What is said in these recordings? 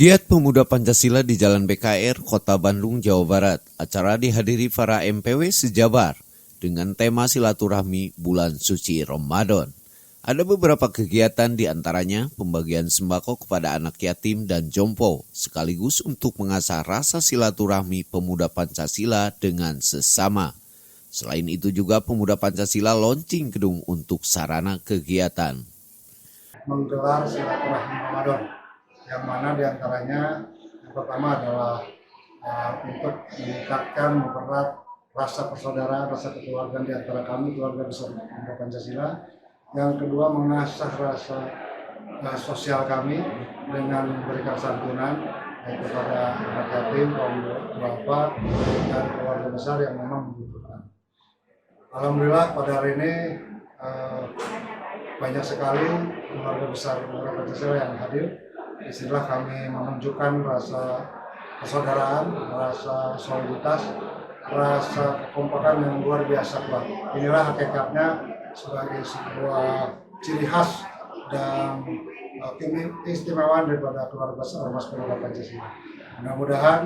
Giat Pemuda Pancasila di Jalan BKR, Kota Bandung, Jawa Barat. Acara dihadiri para MPW sejabar dengan tema silaturahmi bulan suci Ramadan. Ada beberapa kegiatan di antaranya pembagian sembako kepada anak yatim dan jompo, sekaligus untuk mengasah rasa silaturahmi pemuda Pancasila dengan sesama. Selain itu juga pemuda Pancasila launching gedung untuk sarana kegiatan. Menggelar silaturahmi Ramadan, yang mana diantaranya yang pertama adalah untuk meningkatkan, mempererat rasa persaudaraan, rasa kekeluargaan di antara kami, keluarga besar Pemuda Pancasila. Yang kedua, mengasah rasa sosial kami dengan memberikan santunan kepada anak yatim, kaum duafa, dan keluarga besar yang memang membutuhkan. Alhamdulillah pada hari ini banyak sekali keluarga besar Pemuda Pancasila yang hadir. Disinilah kami menunjukkan rasa persaudaraan, rasa soliditas, rasa kekompakan yang luar biasa kuat. Inilah hakikatnya sebagai sebuah ciri khas dan keistimewaan daripada keluarga besar Ormas Pemuda Pancasila. Mudah-mudahan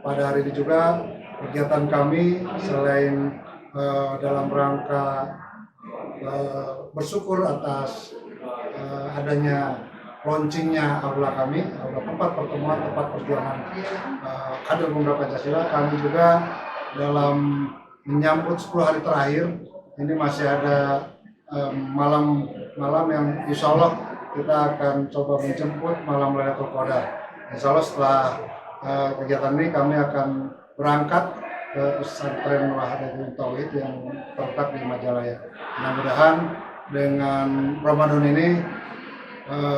pada hari ini juga kegiatan kami selain dalam rangka bersyukur atas adanya launchingnya aula kami, aula tempat pertemuan, tempat perjuangan kader Pemuda Pancasila. Kami juga dalam menyambut 10 hari terakhir, ini masih ada malam yang insya Allah kita akan coba menjemput malam Lailatul Qadar. Insya Allah setelah kegiatan ini kami akan berangkat ke pesantren Wahdatul Tauhid yang terletak di Majalaya. Mudah-mudahan dengan Ramadan ini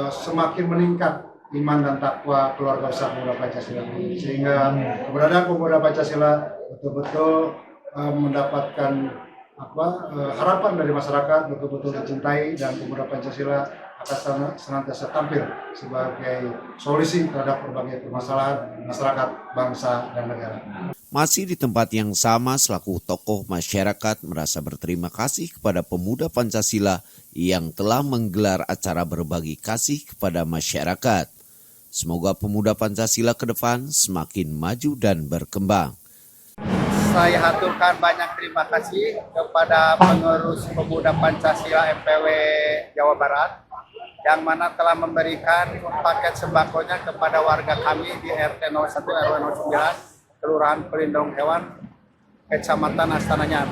semakin meningkat iman dan takwa keluarga besar Pemuda Pancasila, sehingga keberadaan Pemuda Pancasila betul-betul mendapatkan harapan dari masyarakat, betul-betul dicintai, dan Pemuda Pancasila akan senantiasa tampil sebagai solusi terhadap berbagai permasalahan masyarakat, bangsa, dan negara. Masih di tempat yang sama, selaku tokoh masyarakat merasa berterima kasih kepada Pemuda Pancasila yang telah menggelar acara berbagi kasih kepada masyarakat. Semoga Pemuda Pancasila ke depan semakin maju dan berkembang. Saya haturkan banyak terima kasih kepada pengurus Pemuda Pancasila MPW Jawa Barat yang mana telah memberikan paket sembakonya kepada warga kami di RT 01 RW 09 Kelurahan Pelindung Hewan, Kecamatan Astana Anyar.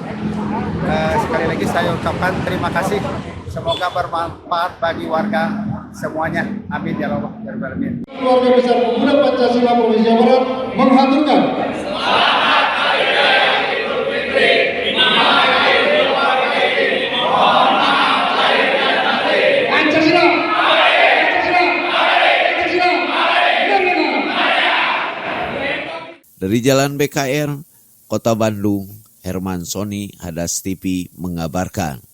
Sekali lagi saya ucapkan terima kasih. Semoga bermanfaat bagi warga semuanya. Amin ya Allah. Amin. Keluarga besar Pemuda Pancasila Provinsi Jawa Barat menghaturkan Selamat Hari Raya Idul Fitri. Mohon maaf lahir dan batin. Pancasila. Dari Jalan BKR, Kota Bandung, Herman Soni, Hadas TV mengabarkan.